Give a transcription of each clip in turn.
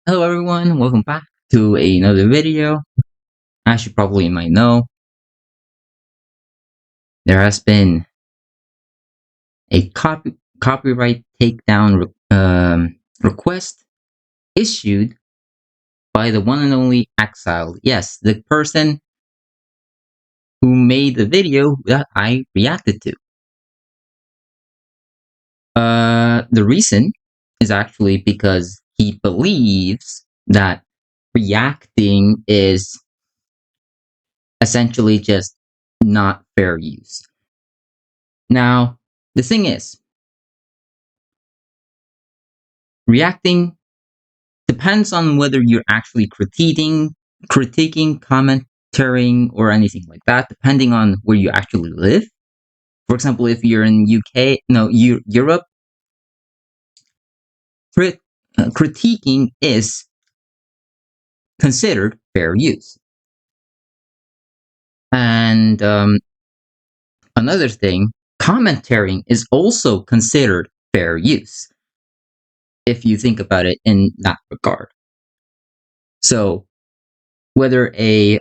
Hello everyone, welcome back to another video. As you probably might know, there has been a copyright takedown request issued by the one and only Exiled. Yes, the person who made the video that I reacted to. The reason is actually because he believes that reacting is essentially just not fair use. Now, the thing is, reacting depends on whether you're actually critiquing, commentating, or anything like that, depending on where you actually live. For example, if you're in Europe, critiquing is considered fair use. And another thing, commentating is also considered fair use, if you think about it in that regard. So, whether a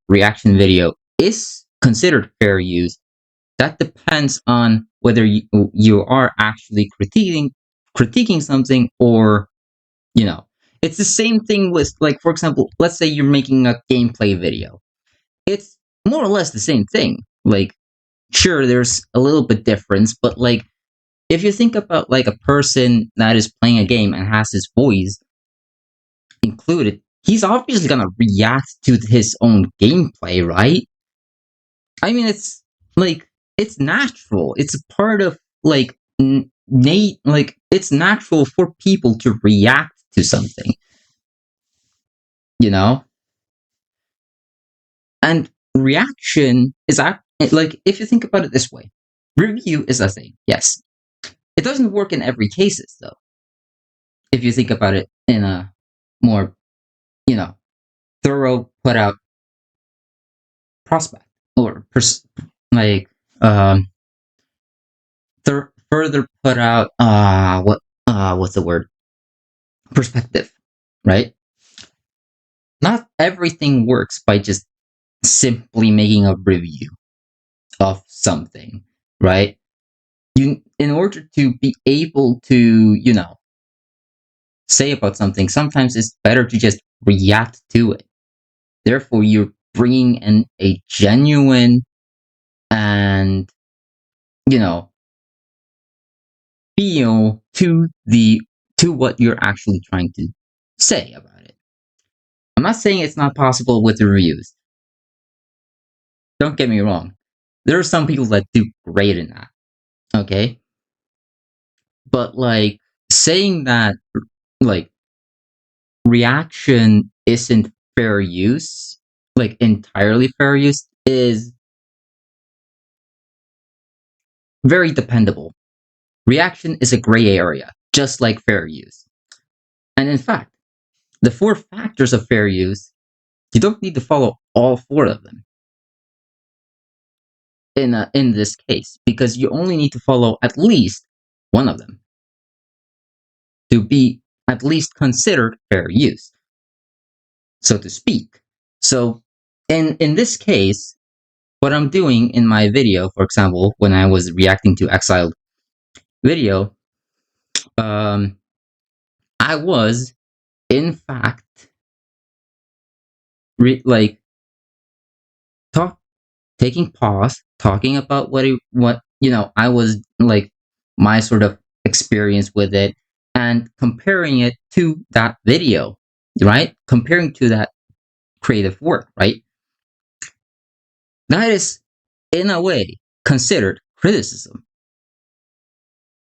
reaction video is considered fair use, that depends on whether you are actually critiquing something, or it's the same thing with, like, for example, let's say you're making a gameplay video. It's more or less the same thing. Like, sure, there's a little bit difference, but like, if you think about like a person that is playing a game and has his voice included, he's obviously gonna react to his own gameplay, right? I mean, it's like, it's natural. It's a part of like it's natural for people to react to something, you know. And reaction is like, if you think about it this way, review is a thing. Yes, it doesn't work in every cases though. If you think about it in a more, thorough, put out prospect, or like um further put out what's the word, perspective, right? Not everything works by just simply making a review of something, right? You, in order to be able to, say about something, sometimes it's better to just react to it. Therefore, you're bringing in a genuine and, feel to what you're actually trying to say about it. I'm not saying it's not possible with the reviews. Don't get me wrong. There are some people that do great in that. Okay? But like, saying that like reaction isn't fair use, like entirely fair use, is very dependable. Reaction is a gray area, just like fair use. And in fact, the 4 factors of fair use, you don't need to follow all 4 of them in this case, because you only need to follow at least one of them to be at least considered fair use, so to speak. So in this case, what I'm doing in my video, for example, when I was reacting to Exiled video, I was in fact like taking pause, talking about what I was like, my sort of experience with it, and comparing it to that video, right? Comparing to that creative work, right? That is, in a way, considered criticism.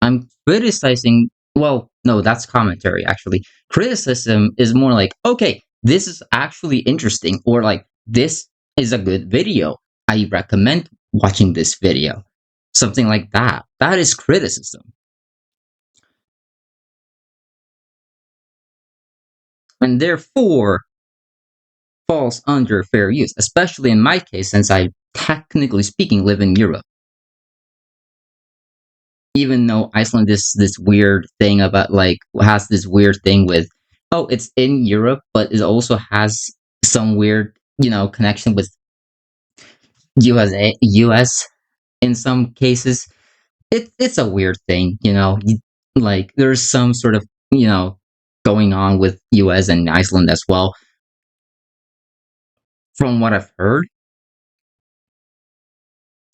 I'm criticizing. Well, no, that's commentary, actually. Criticism is more like, okay, this is actually interesting, or like, this is a good video. I recommend watching this video. Something like that. That is criticism. And therefore falls under fair use, especially in my case, since I, technically speaking, live in Europe. Even though Iceland is this weird thing about, like, has this weird thing with, Oh, it's in Europe, but it also has some weird, connection with US in some cases. It's a weird thing, like there's some sort of, going on with US and Iceland as well. From what I've heard,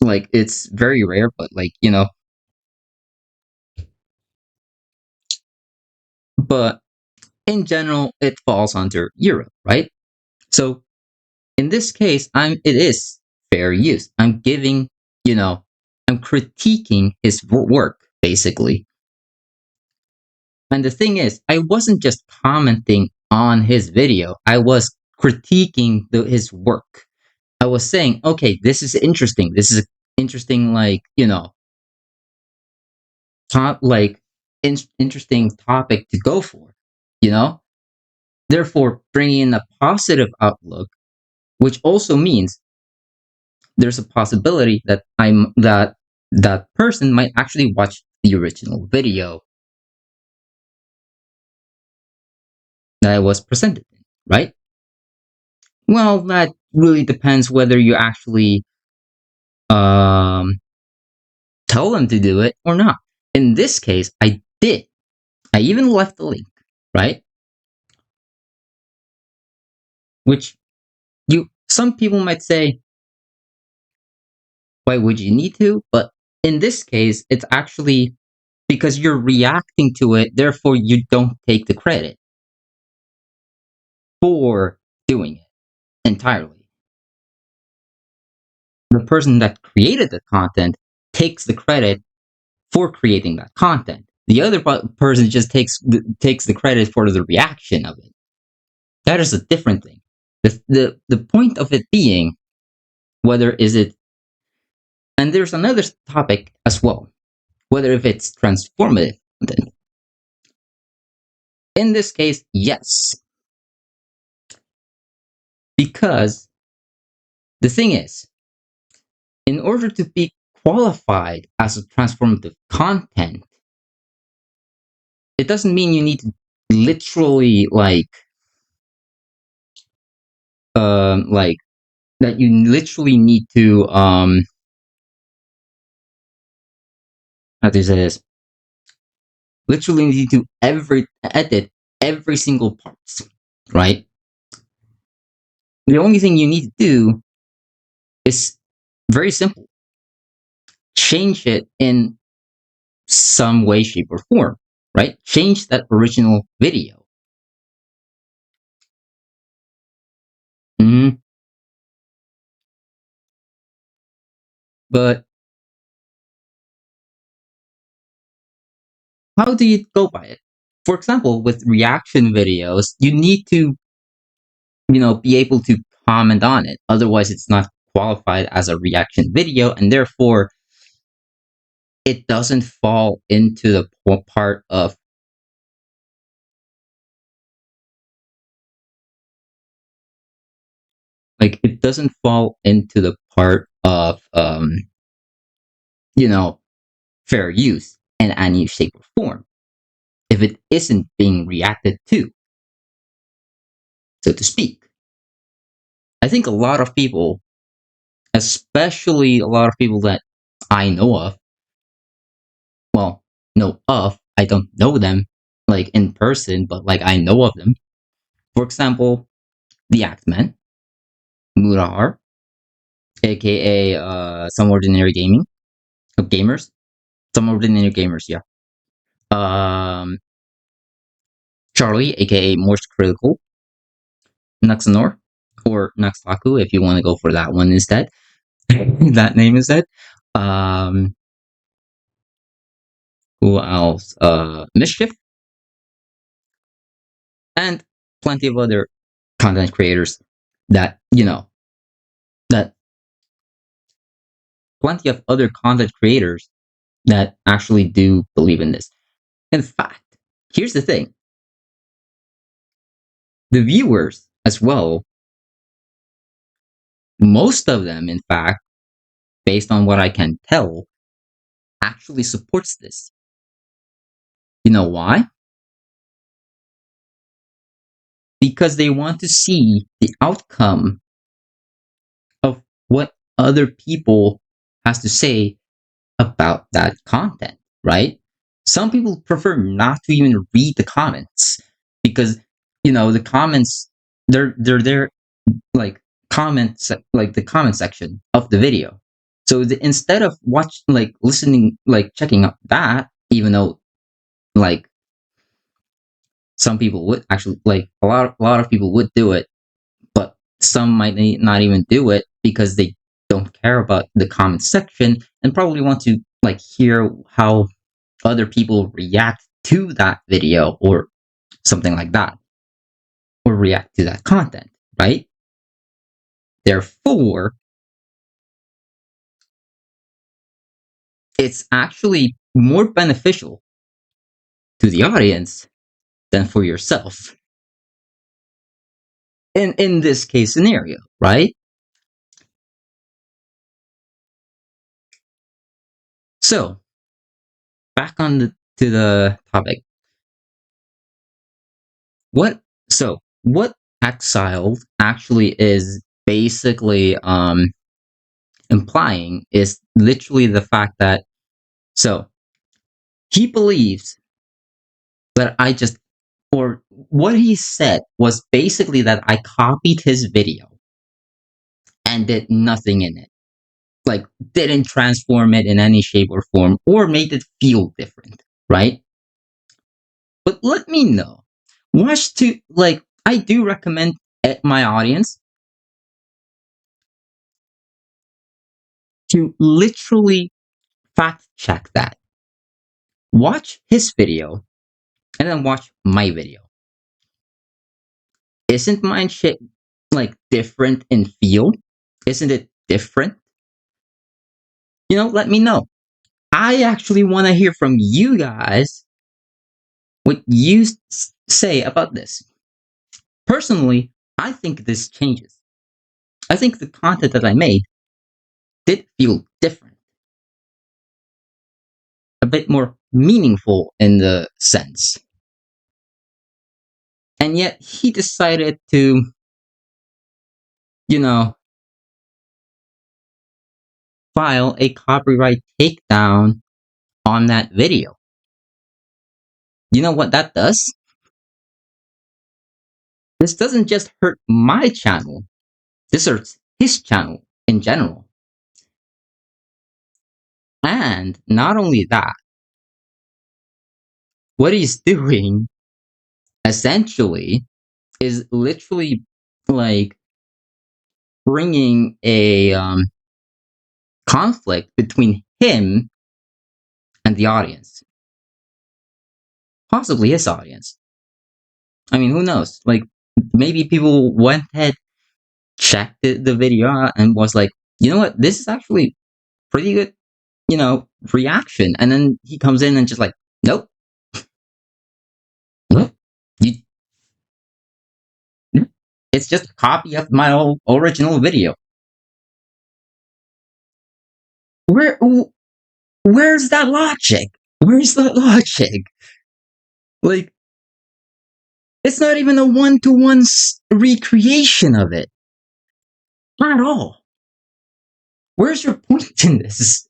like it's very rare, but like, but in general, it falls under Europe, right? So in this case, it is fair use. I'm giving, you know, I'm critiquing his work basically. And the thing is, I wasn't just commenting on his video. I was critiquing his work. I was saying, okay, this is interesting. This is an interesting, like, like interesting topic to go for. You know, therefore, bringing in a positive outlook, which also means there's a possibility that that person might actually watch the original video that I was presented in, right? Well, that really depends whether you actually um, tell them to do it or not. In this case, I did. I even left the link, right? Which some people might say, why would you need to? But in this case, it's actually because you're reacting to it, therefore you don't take the credit for doing it entirely. The person that created the content takes the credit for creating that content. The other person just takes the credit for the reaction of it. That is a different thing. The point of it being whether is it, and there's another topic as well, whether if it's transformative content. In this case, yes, because the thing is, in order to be qualified as a transformative content, it doesn't mean you need to literally like that you literally need to how do you say this? Literally need to edit every single parts, right? The only thing you need to do is very simple. Change it in some way, shape, or form, right? Change that original video. Mm, but how do you go by it? For example, with reaction videos, you need to, be able to comment on it. Otherwise, it's not qualified as a reaction video, and therefore, it doesn't fall into the part of like it doesn't fall into the part of you know fair use in any shape or form if it isn't being reacted to, so to speak. I think a lot of people, especially a lot of people that I know of, well, know of, I don't know them like in person, but like I know of them. For example, the Actman, Murahar, aka Some Ordinary Gamers, Some Ordinary Gamers, yeah. Um, Charlie, aka Morse Critical, Naxanor, or Naxlaku, if you want to go for that one instead. That name instead. Um, who else? Mischief, and plenty of other content creators that, that plenty of other content creators that actually do believe in this. In fact, here's the thing. The viewers as well, most of them, in fact, based on what I can tell, actually supports this. You know why? because they want to see the outcome of what other people has to say about that content, right? Some people prefer not to even read the comments because the comments they're there like comments like the comment section of the video. So instead of listening, checking out that, even though like some people would actually a lot of people would do it, but some might not even do it because they don't care about the comment section and probably want to hear how other people react to that video or something like that, or react to that content, right? Therefore, it's actually more beneficial to the audience than for yourself in this case scenario, right? So back to the topic. What Exiled actually is basically implying is literally the fact that so he believes that or what he said was basically that I copied his video and did nothing in it. Like, didn't transform it in any shape or form or made it feel different, right? But let me know. I do recommend my audience to literally fact check that. Watch his video and then watch my video. Isn't mine different in feel? Isn't it different? Let me know. I actually want to hear from you guys what you say about this. Personally, I think this changes. I think the content that I made did feel different, a bit more meaningful in the sense. And yet he decided to, file a copyright takedown on that video. You know what that does? This doesn't just hurt my channel, this hurts his channel in general. And not only that, what he's doing essentially is literally bringing a conflict between him and the audience, possibly his audience. I mean, who knows? Maybe people went ahead, checked the video out, and was like, you know what, this is actually pretty good, reaction. And then he comes in and just nope, nope, you, it's just a copy of my old original video. Where's that logic? Where's that logic? It's not even a one-to-one recreation of it. Not at all. Where's your point in this?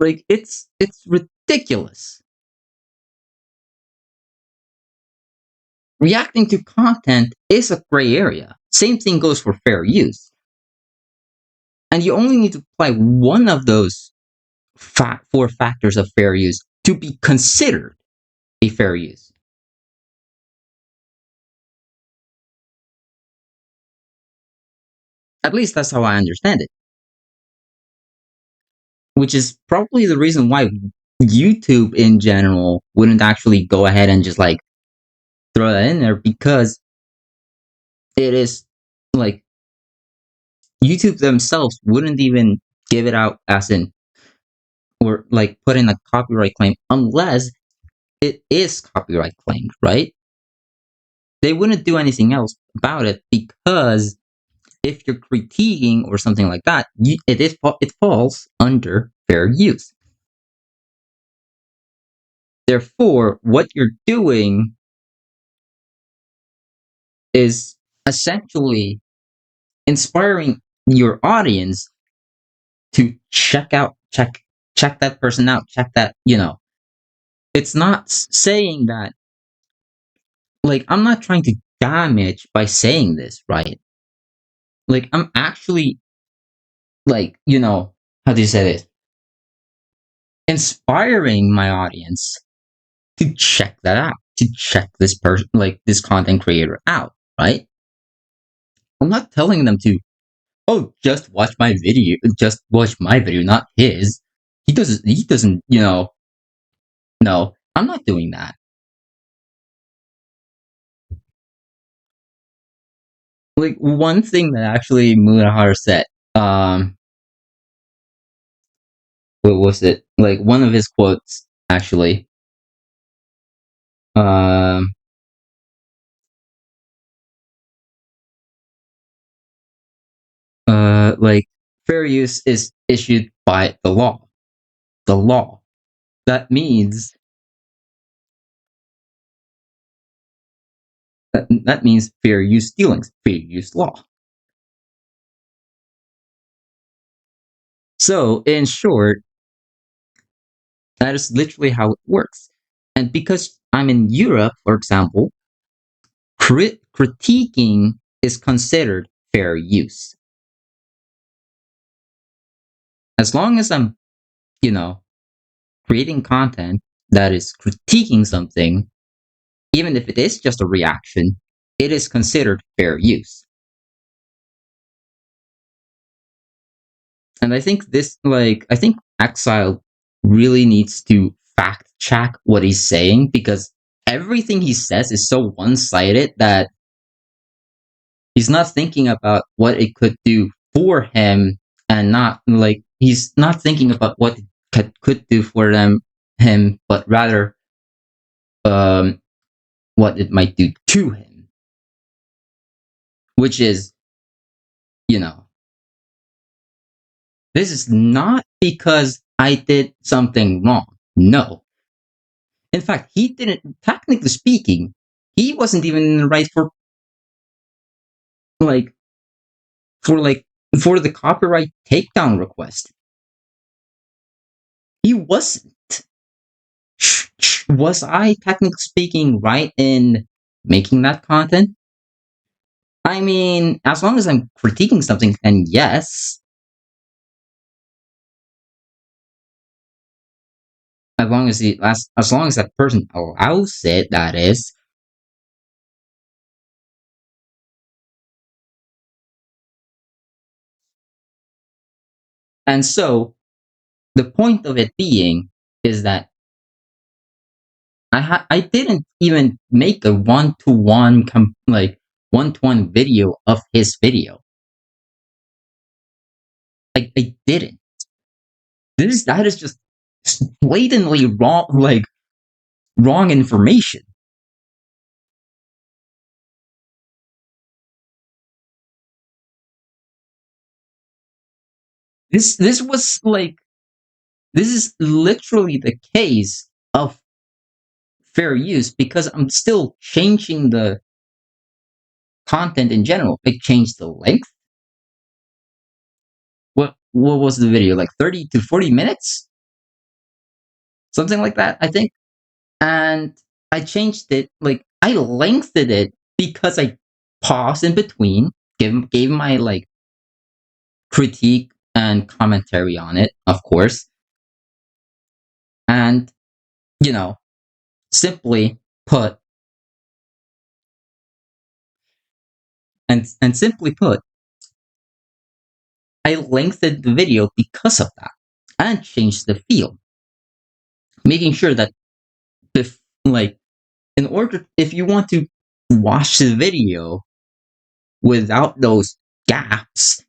It's ridiculous. Reacting to content is a gray area. Same thing goes for fair use. And you only need to apply one of those 4 factors of fair use to be considered a fair use. At least that's how I understand it. Which is probably the reason why YouTube in general wouldn't actually go ahead and just throw that in there, because it is YouTube themselves wouldn't even give it out as in, or put in a copyright claim unless it is copyright claimed, right? They wouldn't do anything else about it, because if you're critiquing or something like that, it falls under fair use. Therefore, what you're doing is essentially inspiring your audience to check that person out, check that, it's not saying that, like, I'm not trying to damage by saying this, right? Like, I'm actually, like, how do you say this? Inspiring my audience to check that out, to check this person, like this content creator out, right? I'm not telling them to, oh, just watch my video, not his. He doesn't, no, I'm not doing that. Like, one thing that actually Murahara said, um, what was it? Like, one of his quotes, actually, um, like, fair use is issued by the law. The law. That means fair use dealings, fair use law. So, in short, that is literally how it works. And because I'm in Europe, for example, critiquing is considered fair use. As long as I'm, you know, creating content that is critiquing something, even if it is just a reaction, it is considered fair use. And I think I think Exiled really needs to fact check what he's saying, because everything he says is so one sided that he's not thinking about what it could do for him, and not like he's not thinking about what it could do for him, but rather um, what it might do to him, which is, you know, this is not because I did something wrong. No. In fact, he didn't, technically speaking, he wasn't even in the right like, for like, for the copyright takedown request. He wasn't. Was I, technically speaking, right in making that content? I mean, as long as I'm critiquing something, then yes. As long as that person allows it, that is. And so the point of it being is that I didn't even make a one to one video of his video. I didn't. That is just blatantly wrong, like wrong information. This was like, this is literally the case of fair use, because I'm still changing the content in general. I changed the length. What was the video, like 30 to 40 minutes, something like that, I think. And I changed it, like I lengthened it because I paused in between, gave my like critique and commentary on it, of course, and you know, simply put, and simply put, I lengthened the video because of that, and changed the feel, making sure that like, in order, if you want to watch the video without those gaps,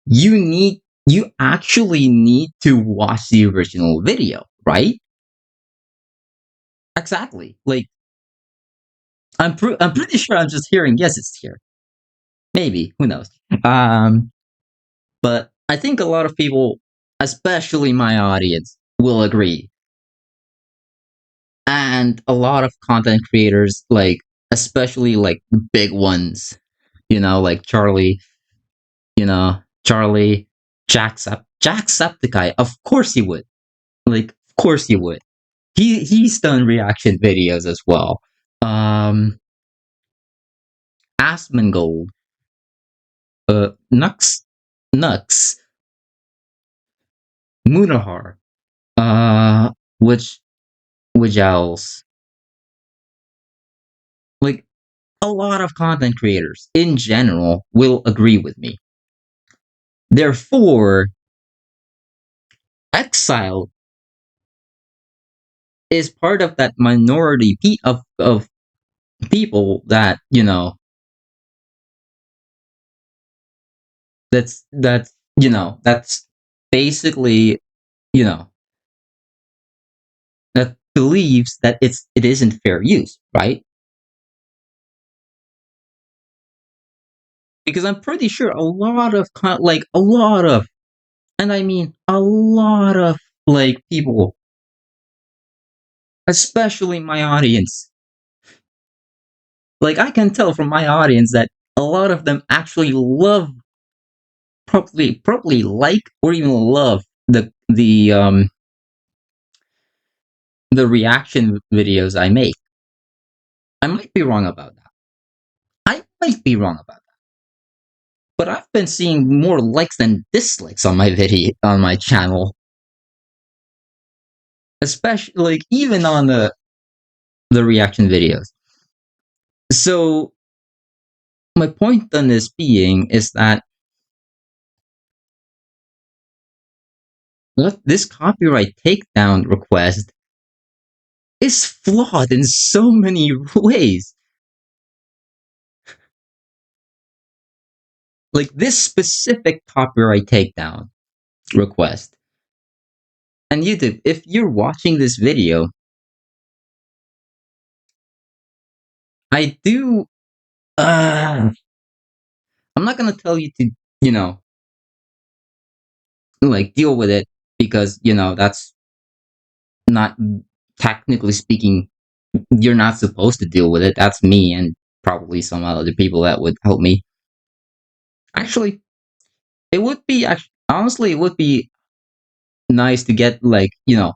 you actually need to watch the original video, right? Exactly. Like, I'm pretty sure I'm just hearing yes, it's here. Maybe, who knows? Um, but I think a lot of people, especially my audience, will agree. And a lot of content creators, like especially like big ones, like Charlie, Charlie, Jacksepticeye. Of course he would. Like, of course he would. He's done reaction videos as well. Um, Asmongold, Nux, Nux, Munahar, uh, which which else? Like a lot of content creators in general will agree with me. Therefore, Exile is part of that minority of people that that's basically you know that believes that it isn't fair use, right? Because I'm pretty sure a lot of like a lot of, and I mean a lot of, like, people, especially my audience, like I can tell from my audience that a lot of them actually love, probably like or even love the reaction videos I make. I might be wrong about that. I might be wrong about that. But I've been seeing more likes than dislikes on my video on my channel. Especially, like, even on the reaction videos. So my point on this being is that this copyright takedown request is flawed in so many ways. Like this specific copyright takedown request. And YouTube, if you're watching this video, I do I'm not gonna tell you to, you know, like deal with it, because, that's not, technically speaking, you're not supposed to deal with it. That's me and probably some other people that would help me. Actually, it would be, honestly, it would be nice to get, like, like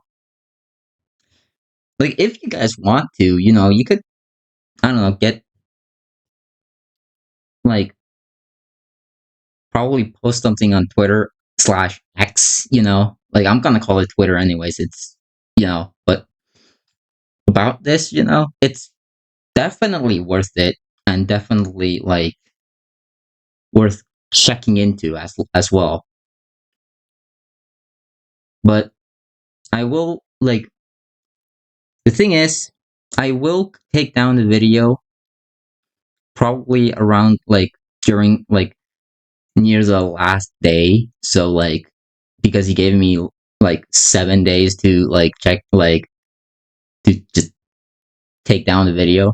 if you guys want to, you could, I don't know, get, like, probably post something on Twitter slash X, like I'm gonna call it Twitter anyways. It's, but about this, it's definitely worth it, and definitely, like, worth checking into as well. But I will, like, the thing is, I will take down the video probably around, like, during, like, near the last day. So, like, because he gave me like 7 days to, like, check, like, to just take down the video.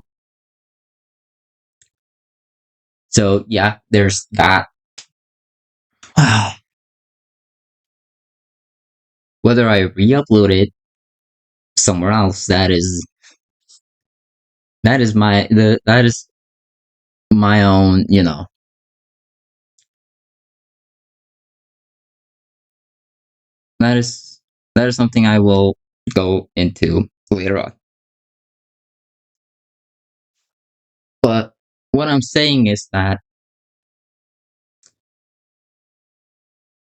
So yeah, there's that. Whether I re-upload it somewhere else, that is my own, that is that is something I will go into later on. But what I'm saying is that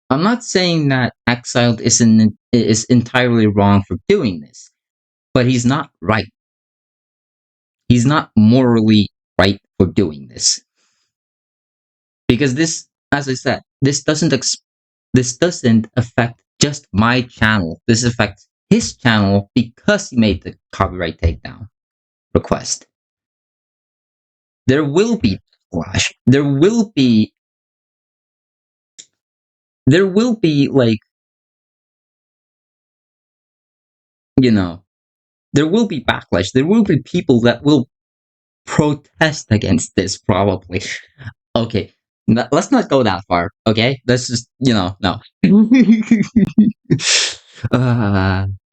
I'm not saying that Exiled is entirely wrong for doing this, but he's not right. He's not morally right for doing this, because this, as I said, this doesn't affect just my channel. This affects his channel because he made the copyright takedown request. There will be backlash. There will be, like, you know, there will be backlash. There will be people that will protest against this, probably. Okay, let's not go that far. Okay, let's just, no.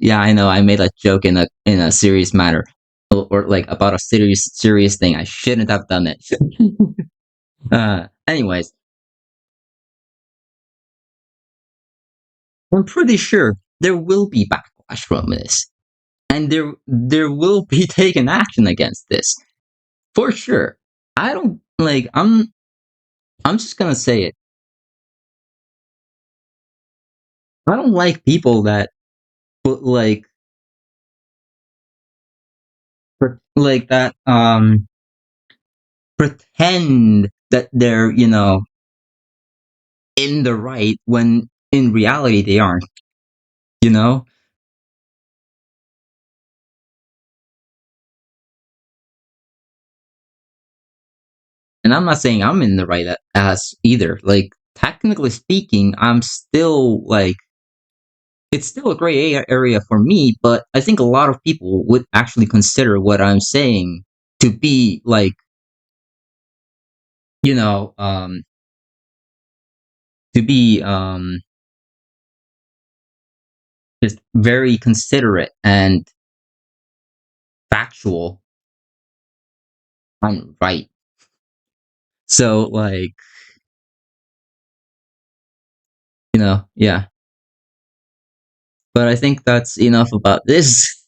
Yeah, I know. I made a joke in a serious matter, or like about a serious thing. I shouldn't have done it. Anyways, I'm pretty sure there will be backlash from this, and there will be taken action against this for sure. I don't like. I'm just gonna say it. I don't like people that like like that pretend that they're in the right when in reality they aren't. You know, and I'm not saying I'm in the right as either. Like technically speaking, I'm still like it's still a gray area for me, but I think a lot of people would actually consider what I'm saying to be like, you know, to be just very considerate and factual. I'm right. So like, yeah. But I think that's enough about this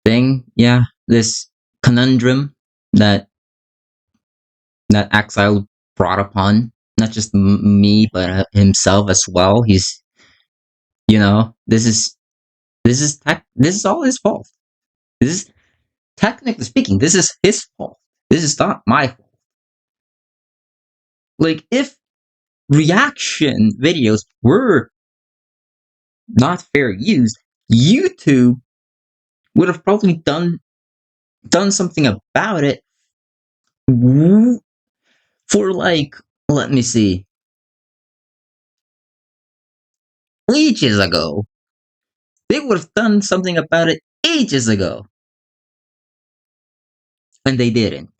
thing. Yeah, this conundrum that Exile brought upon not just me but himself as well. He's this is all his fault. This is technically speaking, this is his fault. This is not my fault. Like if reaction videos were not fair use, YouTube would have probably done something about it for like let me see ages ago. They would have done something about it ages ago, and they didn't.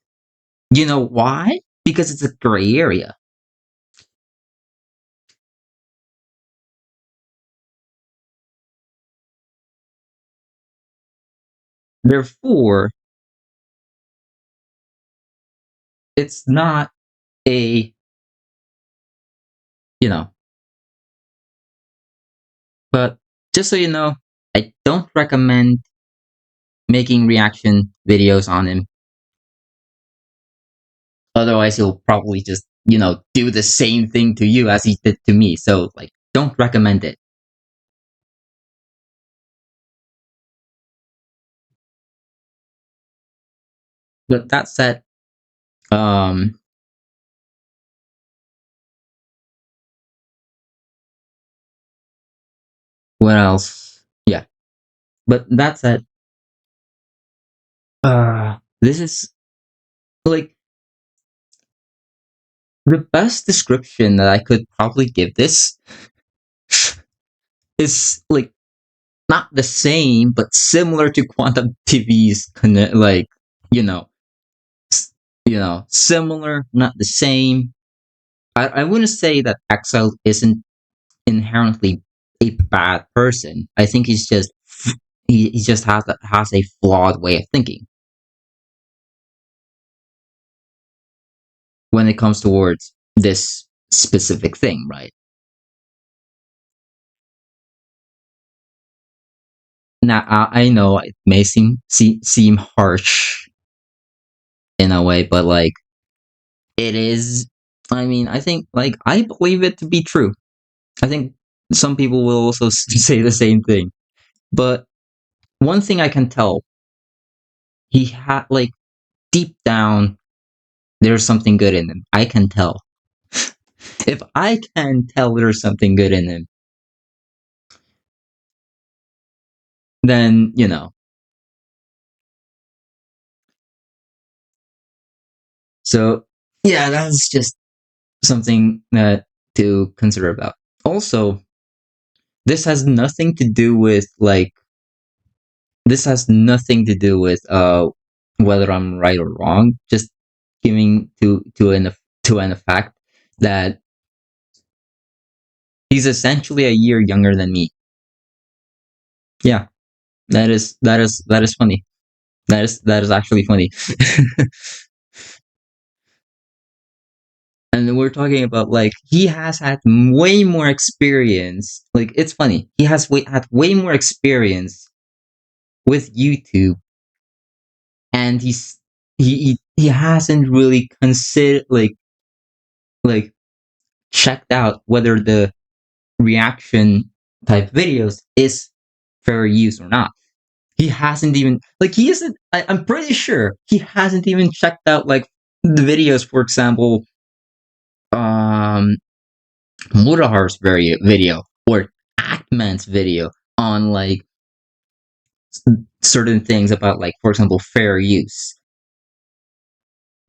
You know why? Because it's a gray area. Therefore, it's not a you know. But just so you know, I don't recommend making reaction videos on him. Otherwise, he'll probably just do the same thing to you as he did to me. So like, don't recommend it. But that said, um, what else? Yeah. But that said, this is like the best description that I could probably give this is like not the same, but similar to Quantum TV's like you know, similar, not the same. I wouldn't say that Exile isn't inherently a bad person. I think he just has a flawed way of thinking when it comes towards this specific thing, right? Now I know it may seem harsh in a way, but like it is. I mean, I think like I believe it to be true. I think some people will also say the same thing. But one thing I can tell, he had like deep down, there's something good in him. I can tell. If I can tell there's something good in him, then So yeah, that's just something that to consider about. Also, this has nothing to do with like this has nothing to do with whether I'm right or wrong. Just giving to an fact that He's essentially a year younger than me. Yeah, that is funny. That is actually funny. And we're talking about like he has had way more experience. Like it's funny. He has had way more experience with YouTube, and he hasn't really considered like checked out whether the reaction type videos is fair use or not. He hasn't even like he isn't. I'm pretty sure he hasn't even checked out like the videos, for example, um, Murahar's video or Ackman's video on like certain things about like, for example, fair use.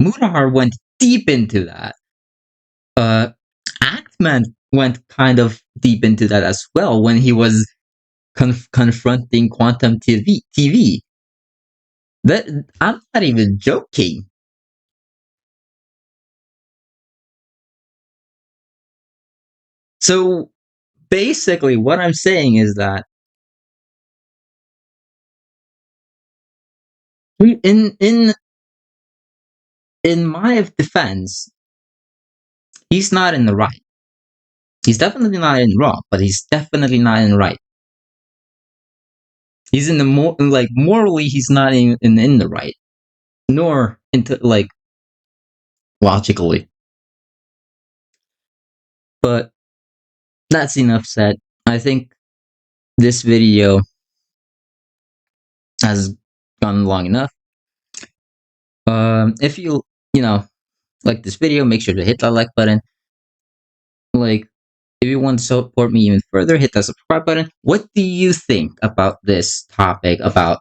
Murahar went deep into that. Uh, Ackman went kind of deep into that as well when he was confronting Quantum TV. That I'm not even joking. So basically, what I'm saying is that in my defense, he's not in the right. He's definitely not in wrong, but he's definitely not in right. He's in the more like morally, he's not in the right, nor into like logically. But that's enough said. I think this video has gone long enough. If you know like this video, make sure to hit that like button. Like, if you want to support me even further, hit that subscribe button. What do you think about this topic about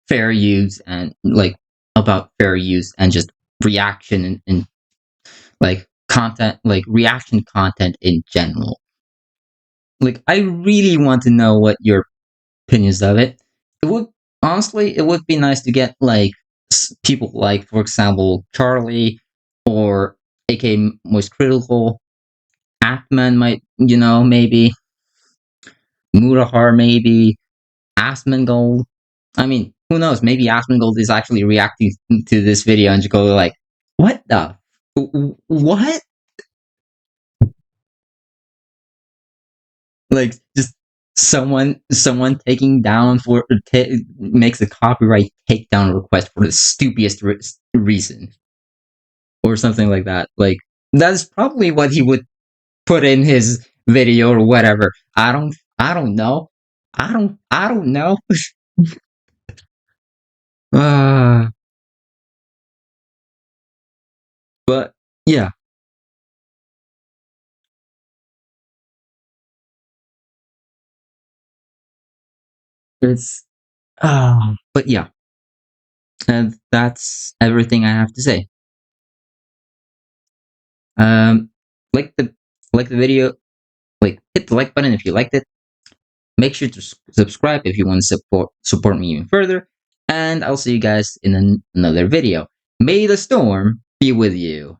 fair use and like about fair use and just reaction and like content, like reaction content in general? Like, I really want to know what your opinions of it. It would honestly, it would be nice to get like people like, for example, Charlie or AK Most Critical. Atman might, maybe Murahar, maybe Asmongold. I mean, who knows? Maybe Asmongold is actually reacting to this video and just go like, "What the? What?" Like, just someone taking down for makes a copyright takedown request for the stupidest reason or something like that. Like, that's probably what he would put in his video or whatever. I don't know. I don't know. uh, but yeah, it's but yeah, and that's everything I have to say. Um like the video, like hit the like button if you liked it. Make sure to subscribe if you want to support me even further, and I'll see you guys in another video. May the storm be with you.